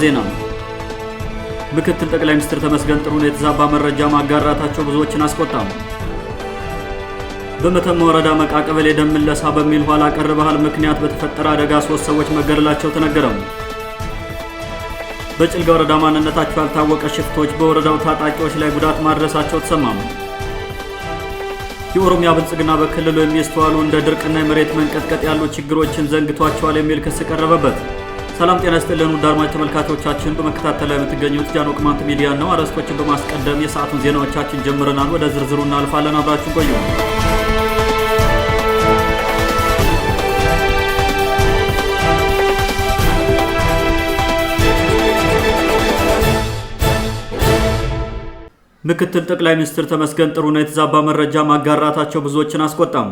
ዜና ምክትል ጠቅላይ ሚኒስትር ተመስገን ጥሩነህ የተዛባ መረጃ ማጋራታቸው ብዙዎችን አስቆጣም። በመተማ ወረዳ መቃ ቀበሌ ደም ምለሳ በሚል ኋላ ቀር ባህል ምክንያት በተፈጠረ አደጋ 3 ሰዎች መገደላቸው ተነገረም። በጭልጋ ወረዳ ማንነታቸው ያልታወቀ ሽፍቶች በወረዳው ታጣቂዎች ላይ ጉዳት ማድረሳቸው ተሰማም። የኦሮሚያ ብልጽግና በክልሉ የሚስተዋሉ እንደ ድርቅና የመሬት መንቀጥቀጥ ያሉ ችግሮችን ዘንግቷቸዋል የሚል ክስ ቀረበበት። ሰላም ጤና ይስጥልን ውድ አድማጭ ተመልካቾቻችን፣ በመከታተል ላይ የምትገኙት ጃኖ ቅማንት ሚዲያ ነው። አርዕስቶችን በማስቀደም የሰዓቱን ዜናዎቻችን ጀምረናል። ወደ ዝርዝሩ እናልፋለን። አብራችሁን ቆዩ። ምክትል ጠቅላይ ሚኒስትር ተመስገን ጥሩነህ የተዛባ መረጃ ማጋራታቸው ብዙዎችን አስቆጣም።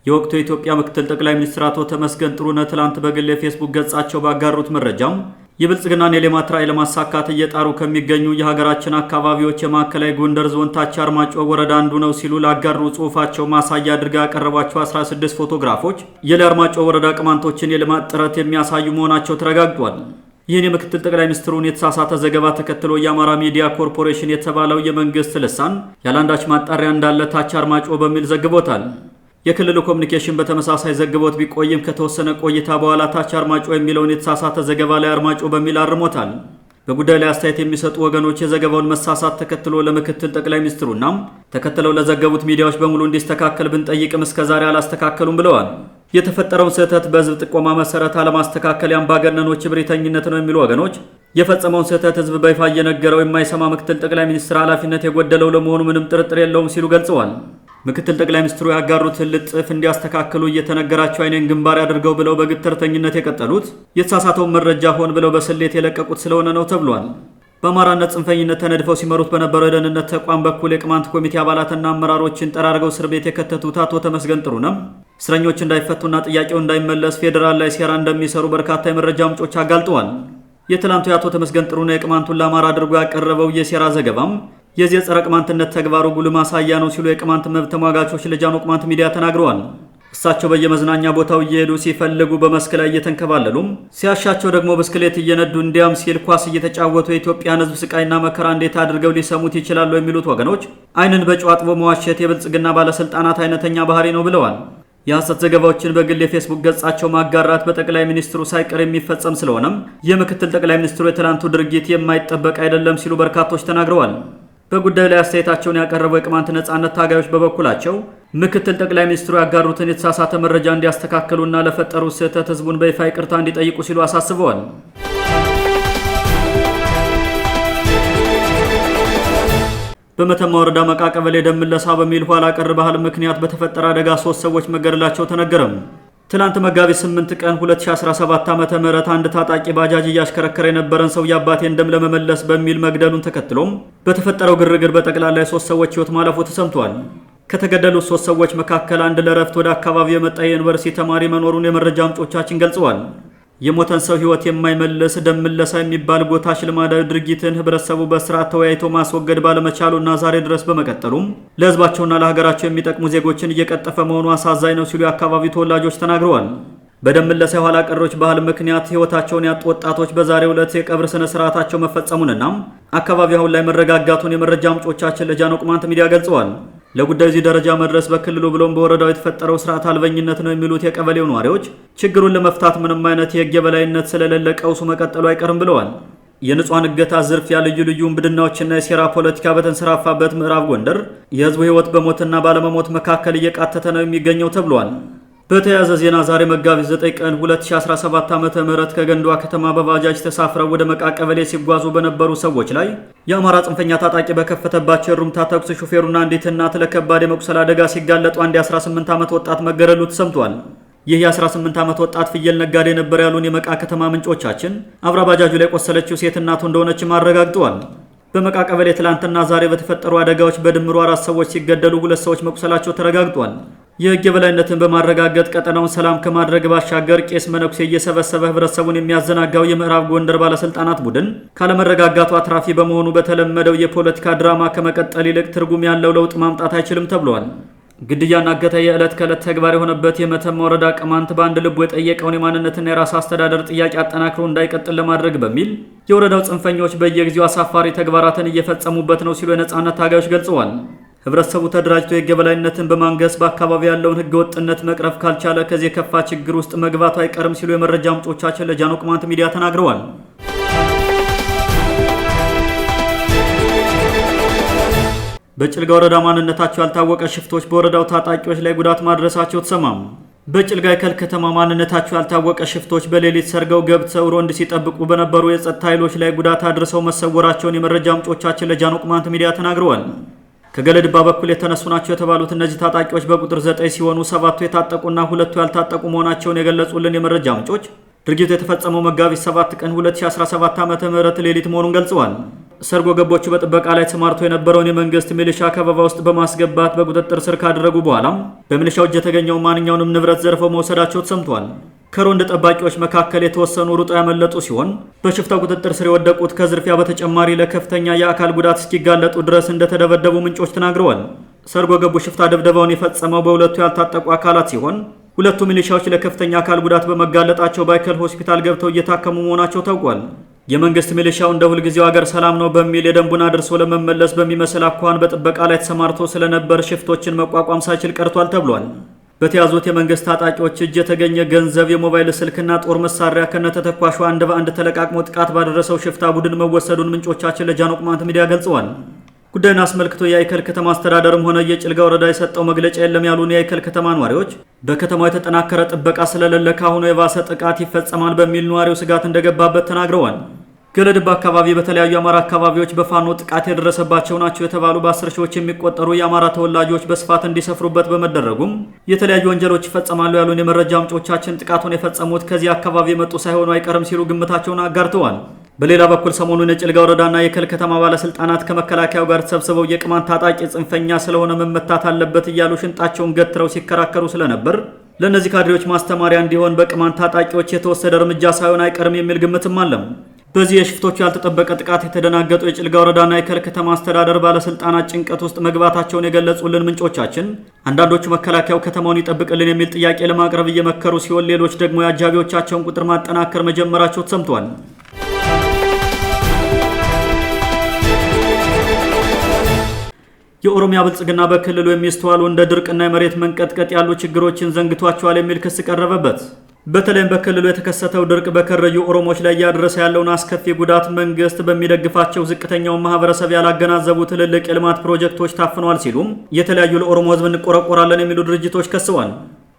የወቅቱ የኢትዮጵያ ምክትል ጠቅላይ ሚኒስትር አቶ ተመስገን ጥሩነህ ትላንት በግል የፌስቡክ ገጻቸው ባጋሩት መረጃም የብልጽግናን የልማት ራዕይ ለማሳካት እየጣሩ ከሚገኙ የሀገራችን አካባቢዎች የማዕከላዊ ጎንደር ዞን ታች አርማጭሆ ወረዳ አንዱ ነው ሲሉ ላጋሩ ጽሑፋቸው ማሳያ አድርገው ያቀረቧቸው 16 ፎቶግራፎች የአርማጭሆ ወረዳ ቅማንቶችን የልማት ጥረት የሚያሳዩ መሆናቸው ተረጋግጧል። ይህን የምክትል ጠቅላይ ሚኒስትሩን የተሳሳተ ዘገባ ተከትሎ የአማራ ሚዲያ ኮርፖሬሽን የተባለው የመንግስት ልሳን ያላንዳች ማጣሪያ እንዳለ ታች አርማጭሆ በሚል ዘግቦታል። የክልሉ ኮሚኒኬሽን በተመሳሳይ ዘግቦት ቢቆይም ከተወሰነ ቆይታ በኋላ ታች አርማጭሆ የሚለውን የተሳሳተ ዘገባ ላይ አርማጭሆ በሚል አርሞታል። በጉዳዩ ላይ አስተያየት የሚሰጡ ወገኖች የዘገባውን መሳሳት ተከትሎ ለምክትል ጠቅላይ ሚኒስትሩና ተከትለው ለዘገቡት ሚዲያዎች በሙሉ እንዲስተካከል ብንጠይቅም እስከዛሬ አላስተካከሉም ብለዋል። የተፈጠረውን ስህተት በህዝብ ጥቆማ መሰረት አለማስተካከል የአምባገነኖች እብሪተኝነት ነው የሚሉ ወገኖች የፈጸመውን ስህተት ህዝብ በይፋ እየነገረው የማይሰማ ምክትል ጠቅላይ ሚኒስትር ኃላፊነት የጎደለው ለመሆኑ ምንም ጥርጥር የለውም ሲሉ ገልጸዋል። ምክትል ጠቅላይ ሚኒስትሩ ያጋሩትን ልጥፍ እንዲያስተካክሉ እየተነገራቸው አይኔን ግንባር ያድርገው ብለው በግትርተኝነት የቀጠሉት የተሳሳተውን መረጃ ሆን ብለው በስሌት የለቀቁት ስለሆነ ነው ተብሏል። በአማራነት ጽንፈኝነት ተነድፈው ሲመሩት በነበረው የደህንነት ተቋም በኩል የቅማንት ኮሚቴ አባላትና አመራሮችን ጠራርገው እስር ቤት የከተቱት አቶ ተመስገን ጥሩነህ እስረኞች እንዳይፈቱና ጥያቄው እንዳይመለስ ፌዴራል ላይ ሴራ እንደሚሰሩ በርካታ የመረጃ ምንጮች አጋልጠዋል። የትላንቱ የአቶ ተመስገን ጥሩነህ የቅማንቱን ለአማራ አድርጎ ያቀረበው የሴራ ዘገባም የዚህ ጸረ ቅማንትነት ተግባሩ ጉልህ ማሳያ ነው ሲሉ የቅማንት መብት ተሟጋቾች ለጃኖ ቅማንት ሚዲያ ተናግረዋል። እሳቸው በየመዝናኛ ቦታው እየሄዱ ሲፈልጉ በመስክ ላይ እየተንከባለሉም ሲያሻቸው ደግሞ ብስክሌት እየነዱ እንዲያም ሲል ኳስ እየተጫወቱ የኢትዮጵያን ሕዝብ ስቃይና መከራ እንዴት አድርገው ሊሰሙት ይችላሉ የሚሉት ወገኖች ዓይንን በጨው አጥቦ መዋሸት የብልጽግና ባለስልጣናት አይነተኛ ባህሪ ነው ብለዋል። የሐሰት ዘገባዎችን በግል የፌስቡክ ገጻቸው ማጋራት በጠቅላይ ሚኒስትሩ ሳይቀር የሚፈጸም ስለሆነም የምክትል ጠቅላይ ሚኒስትሩ የትላንቱ ድርጊት የማይጠበቅ አይደለም ሲሉ በርካቶች ተናግረዋል። በጉዳዩ ላይ አስተያየታቸውን ያቀረቡ የቅማንት ነጻነት ታጋዮች በበኩላቸው ምክትል ጠቅላይ ሚኒስትሩ ያጋሩትን የተሳሳተ መረጃ እንዲያስተካክሉና ለፈጠሩት ስህተት ህዝቡን በይፋ ይቅርታ እንዲጠይቁ ሲሉ አሳስበዋል። በመተማ ወረዳ መቃ ቀበሌ ደም ምለሳ በሚል ኋላ ቀር ባህል ምክንያት በተፈጠረ አደጋ 3 ሰዎች መገደላቸው ተነገረም። ትላንት መጋቢት 8 ቀን 2017 ዓ.ም አንድ ታጣቂ ባጃጅ እያሽከረከረ የነበረን ሰው የአባቴን ደም ለመመለስ በሚል መግደሉን ተከትሎም በተፈጠረው ግርግር በጠቅላላ 3 ሰዎች ህይወት ማለፉ ተሰምቷል። ከተገደሉት 3 ሰዎች መካከል አንድ ለረፍት ወደ አካባቢው የመጣ የዩኒቨርሲቲ ተማሪ መኖሩን የመረጃ ምንጮቻችን ገልጸዋል። የሞተን ሰው ህይወት የማይመልስ ደም ምለሳ የሚባል ጎታች ልማዳዊ ድርጊትን ህብረተሰቡ በስርዓት ተወያይቶ ማስወገድ ባለመቻሉና ዛሬ ድረስ በመቀጠሉም ለህዝባቸውና ለሀገራቸው የሚጠቅሙ ዜጎችን እየቀጠፈ መሆኑ አሳዛኝ ነው ሲሉ የአካባቢው ተወላጆች ተናግረዋል። በደም ምለሳ የኋላ ቀሮች ባህል ምክንያት ህይወታቸውን ያጡ ወጣቶች በዛሬው ዕለት የቀብር ስነ ስርዓታቸው መፈጸሙንና አካባቢው አሁን ላይ መረጋጋቱን የመረጃ ምንጮቻችን ለጃኖ ቅማንት ሚዲያ ገልጸዋል። ለጉዳዩ እዚህ ደረጃ መድረስ በክልሉ ብሎም በወረዳው የተፈጠረው ስርዓት አልበኝነት ነው የሚሉት የቀበሌው ነዋሪዎች ችግሩን ለመፍታት ምንም አይነት የህግ የበላይነት ስለሌለ ቀውሱ መቀጠሉ አይቀርም ብለዋል። የንጹሃን እገታ፣ ዝርፊያ፣ ልዩ ልዩ ውንብድናዎችና የሴራ ፖለቲካ በተንሰራፋበት ምዕራብ ጎንደር የህዝቡ ህይወት በሞትና ባለመሞት መካከል እየቃተተ ነው የሚገኘው ተብሏል። በተያያዘ ዜና ዛሬ መጋቢት 9 ቀን 2017 ዓ.ም ከገንዷ ከተማ በባጃጅ ተሳፍረው ወደ መቃ ቀበሌ ሲጓዙ በነበሩ ሰዎች ላይ የአማራ ጽንፈኛ ታጣቂ በከፈተባቸው የሩምታ ተኩስ ሹፌሩና አንዲት እናት ለከባድ የመቁሰል አደጋ ሲጋለጡ አንድ የ18 ዓመት ወጣት መገደሉ ተሰምቷል። ይህ የ18 ዓመት ወጣት ፍየል ነጋዴ ነበር ያሉን የመቃ ከተማ ምንጮቻችን አብራ ባጃጁ ላይ ቆሰለችው ሴት እናቱ እንደሆነችም አረጋግጠዋል። በመቃ ቀበሌ ትላንትና ዛሬ በተፈጠሩ አደጋዎች በድምሩ 4 ሰዎች ሲገደሉ 2 ሰዎች መቁሰላቸው ተረጋግጧል። የህግ የበላይነትን በማረጋገጥ ቀጠናውን ሰላም ከማድረግ ባሻገር ቄስ መነኩሴ እየሰበሰበ ህብረተሰቡን የሚያዘናጋው የምዕራብ ጎንደር ባለስልጣናት ቡድን ካለመረጋጋቱ አትራፊ በመሆኑ በተለመደው የፖለቲካ ድራማ ከመቀጠል ይልቅ ትርጉም ያለው ለውጥ ማምጣት አይችልም ተብሏል። ግድያና እገታ የዕለት ከዕለት ተግባር የሆነበት የመተማ ወረዳ ቅማንት በአንድ ልቡ የጠየቀውን የማንነትና የራስ አስተዳደር ጥያቄ አጠናክሮ እንዳይቀጥል ለማድረግ በሚል የወረዳው ጽንፈኞች በየጊዜው አሳፋሪ ተግባራትን እየፈጸሙበት ነው ሲሉ የነጻነት ታጋዮች ገልጸዋል። ህብረተሰቡ ተደራጅቶ የህግ የበላይነትን በማንገስ በአካባቢ ያለውን ህገ ወጥነት መቅረፍ ካልቻለ ከዚህ የከፋ ችግር ውስጥ መግባቱ አይቀርም ሲሉ የመረጃ ምንጮቻችን ለጃኖ ቅማንት ሚዲያ ተናግረዋል። በጭልጋ ወረዳ ማንነታቸው ያልታወቀ ሽፍቶች በወረዳው ታጣቂዎች ላይ ጉዳት ማድረሳቸው ተሰማም። በጭልጋ የከል ከተማ ማንነታቸው ያልታወቀ ሽፍቶች በሌሊት ሰርገው ገብተው ሮንድ ሲጠብቁ በነበሩ የጸጥታ ኃይሎች ላይ ጉዳት አድርሰው መሰወራቸውን የመረጃ ምንጮቻችን ለጃኖ ቅማንት ሚዲያ ተናግረዋል። ከገለድባ በኩል የተነሱ ናቸው የተባሉት እነዚህ ታጣቂዎች በቁጥር 9 ሲሆኑ 7ቱ የታጠቁና 2ቱ ያልታጠቁ መሆናቸውን የገለጹልን የመረጃ ምንጮች ድርጊቱ የተፈጸመው መጋቢት 7 ቀን 2017 ዓ.ም ሌሊት መሆኑን ገልጸዋል። ሰርጎ ገቦቹ በጥበቃ ላይ ተሰማርቶ የነበረውን የመንግስት ሚሊሻ ከበባ ውስጥ በማስገባት በቁጥጥር ስር ካደረጉ በኋላም በሚሊሻው እጅ የተገኘው ማንኛውንም ንብረት ዘርፈው መውሰዳቸው ተሰምቷል። ከሮንድ ጠባቂዎች መካከል የተወሰኑ ሩጠው ያመለጡ ሲሆን በሽፍታው ቁጥጥር ስር የወደቁት ከዝርፊያ በተጨማሪ ለከፍተኛ የአካል ጉዳት እስኪጋለጡ ድረስ እንደተደበደቡ ምንጮች ተናግረዋል። ሰርጎ ገቡ ሽፍታ ድብደባውን የፈጸመው በሁለቱ ያልታጠቁ አካላት ሲሆን ሁለቱ ሚሊሻዎች ለከፍተኛ አካል ጉዳት በመጋለጣቸው ባይከል ሆስፒታል ገብተው እየታከሙ መሆናቸው ታውቋል። የመንግስት ሚሊሻው እንደ ሁልጊዜው ሀገር ሰላም ነው በሚል የደንቡን አድርሶ ለመመለስ በሚመስል አኳኋን በጥበቃ ላይ ተሰማርቶ ስለነበር ሽፍቶችን መቋቋም ሳይችል ቀርቷል ተብሏል። በተያዙት የመንግስት ታጣቂዎች እጅ የተገኘ ገንዘብ፣ የሞባይል ስልክና ጦር መሳሪያ ከነተተኳሹ አንድ በአንድ ተለቃቅሞ ጥቃት ባደረሰው ሽፍታ ቡድን መወሰዱን ምንጮቻችን ለጃኖ ቅማንት ሚዲያ ገልጸዋል። ጉዳዩን አስመልክቶ የአይከል ከተማ አስተዳደርም ሆነ የጭልጋ ወረዳ የሰጠው መግለጫ የለም ያሉን የአይከል ከተማ ነዋሪዎች በከተማው የተጠናከረ ጥበቃ ስለሌለ ካሁኑ የባሰ ጥቃት ይፈጸማል በሚል ነዋሪው ስጋት እንደገባበት ተናግረዋል። ገለድባ አካባቢ በተለያዩ የአማራ አካባቢዎች በፋኖ ጥቃት የደረሰባቸው ናቸው የተባሉ በ10 ሺዎች የሚቆጠሩ የአማራ ተወላጆች በስፋት እንዲሰፍሩበት በመደረጉም የተለያዩ ወንጀሎች ይፈጸማሉ ያሉን የመረጃ ምንጮቻችን ጥቃቱን የፈጸሙት ከዚህ አካባቢ የመጡ ሳይሆኑ አይቀርም ሲሉ ግምታቸውን አጋርተዋል። በሌላ በኩል ሰሞኑን የጭልጋ ወረዳና የከል ከተማ ባለስልጣናት ከመከላከያው ጋር ተሰብስበው የቅማንት ታጣቂ ጽንፈኛ ስለሆነ መመታት አለበት እያሉ ሽንጣቸውን ገትረው ሲከራከሩ ስለነበር ለእነዚህ ካድሬዎች ማስተማሪያ እንዲሆን በቅማንት ታጣቂዎች የተወሰደ እርምጃ ሳይሆን አይቀርም የሚል ግምትም አለም። በዚህ የሽፍቶቹ ያልተጠበቀ ጥቃት የተደናገጡ የጭልጋ ወረዳና የከል ከተማ አስተዳደር ባለስልጣናት ጭንቀት ውስጥ መግባታቸውን የገለጹልን ምንጮቻችን አንዳንዶቹ መከላከያው ከተማውን ይጠብቅልን የሚል ጥያቄ ለማቅረብ እየመከሩ ሲሆን፣ ሌሎች ደግሞ የአጃቢዎቻቸውን ቁጥር ማጠናከር መጀመራቸው ተሰምቷል። የኦሮሚያ ብልጽግና በክልሉ የሚስተዋሉ እንደ ድርቅና የመሬት መንቀጥቀጥ ያሉ ችግሮችን ዘንግቷቸዋል የሚል ክስ ቀረበበት። በተለይም በክልሉ የተከሰተው ድርቅ በከረዩ ኦሮሞዎች ላይ እያደረሰ ያለውን አስከፊ ጉዳት መንግስት በሚደግፋቸው ዝቅተኛውን ማህበረሰብ ያላገናዘቡ ትልልቅ የልማት ፕሮጀክቶች ታፍነዋል ሲሉም የተለያዩ ለኦሮሞ ሕዝብ እንቆረቆራለን የሚሉ ድርጅቶች ከሰዋል።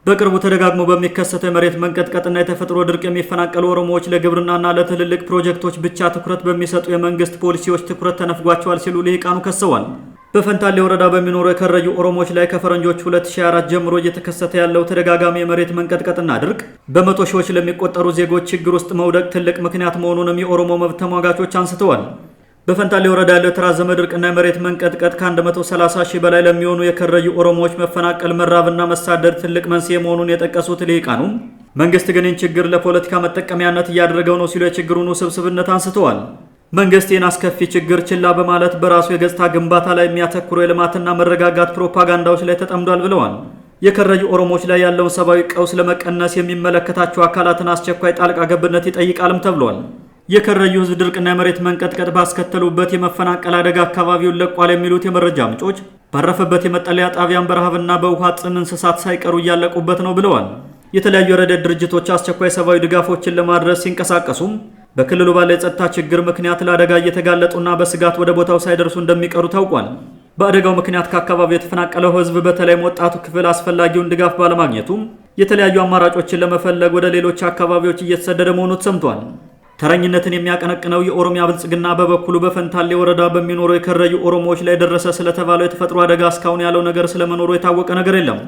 በቅርቡ ተደጋግሞ በሚከሰተው የመሬት መንቀጥቀጥና የተፈጥሮ ድርቅ የሚፈናቀሉ ኦሮሞዎች ለግብርናና ለትልልቅ ፕሮጀክቶች ብቻ ትኩረት በሚሰጡ የመንግስት ፖሊሲዎች ትኩረት ተነፍጓቸዋል ሲሉ ልሂቃኑ ከሰዋል። በፈንታሌ ወረዳ በሚኖሩ የከረዩ ኦሮሞዎች ላይ ከፈረንጆች 2004 ጀምሮ እየተከሰተ ያለው ተደጋጋሚ የመሬት መንቀጥቀጥና ድርቅ በመቶ ሺዎች ለሚቆጠሩ ዜጎች ችግር ውስጥ መውደቅ ትልቅ ምክንያት መሆኑንም የኦሮሞ መብት ተሟጋቾች አንስተዋል። በፈንታሌ ወረዳ ያለው የተራዘመ ድርቅና የመሬት መንቀጥቀጥ ከ130 ሺህ በላይ ለሚሆኑ የከረዩ ኦሮሞዎች መፈናቀል፣ መራብና መሳደድ ትልቅ መንስኤ መሆኑን የጠቀሱት ልሂቃኑ መንግስት ግን ይህን ችግር ለፖለቲካ መጠቀሚያነት እያደረገው ነው ሲሉ የችግሩን ውስብስብነት አንስተዋል። መንግስት ይህን አስከፊ ችግር ችላ በማለት በራሱ የገጽታ ግንባታ ላይ የሚያተኩሩ የልማትና መረጋጋት ፕሮፓጋንዳዎች ላይ ተጠምዷል ብለዋል። የከረዩ ኦሮሞዎች ላይ ያለውን ሰብአዊ ቀውስ ለመቀነስ የሚመለከታቸው አካላትን አስቸኳይ ጣልቃ ገብነት ይጠይቃልም ተብሏል። የከረዩ ህዝብ ድርቅና የመሬት መንቀጥቀጥ ባስከተሉበት የመፈናቀል አደጋ አካባቢውን ለቋል የሚሉት የመረጃ ምንጮች ባረፈበት የመጠለያ ጣቢያን በረሃብና በውሃ ጥም እንስሳት ሳይቀሩ እያለቁበት ነው ብለዋል። የተለያዩ የረድኤት ድርጅቶች አስቸኳይ ሰብአዊ ድጋፎችን ለማድረስ ሲንቀሳቀሱም በክልሉ ባለ የጸጥታ ችግር ምክንያት ለአደጋ እየተጋለጡና በስጋት ወደ ቦታው ሳይደርሱ እንደሚቀሩ ታውቋል። በአደጋው ምክንያት ከአካባቢው የተፈናቀለው ህዝብ በተለይም ወጣቱ ክፍል አስፈላጊውን ድጋፍ ባለማግኘቱም የተለያዩ አማራጮችን ለመፈለግ ወደ ሌሎች አካባቢዎች እየተሰደደ መሆኑ ተሰምቷል። ተረኝነትን የሚያቀነቅነው የኦሮሚያ ብልጽግና በበኩሉ በፈንታሌ ወረዳ በሚኖሩ የከረዩ ኦሮሞዎች ላይ ደረሰ ስለተባለው የተፈጥሮ አደጋ እስካሁን ያለው ነገር ስለመኖሩ የታወቀ ነገር የለም።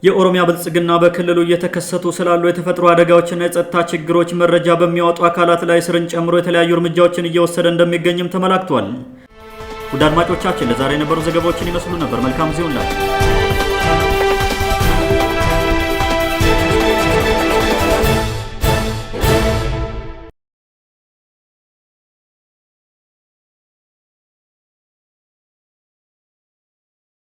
የኦሮሚያ ብልጽግና በክልሉ እየተከሰቱ ስላሉ የተፈጥሮ አደጋዎችና የጸጥታ ችግሮች መረጃ በሚያወጡ አካላት ላይ ስርን ጨምሮ የተለያዩ እርምጃዎችን እየወሰደ እንደሚገኝም ተመላክቷል። ውድ አድማጮቻችን ለዛሬ የነበሩ ዘገባዎችን ይመስሉ ነበር። መልካም ጊዜ ይሁንላችሁ።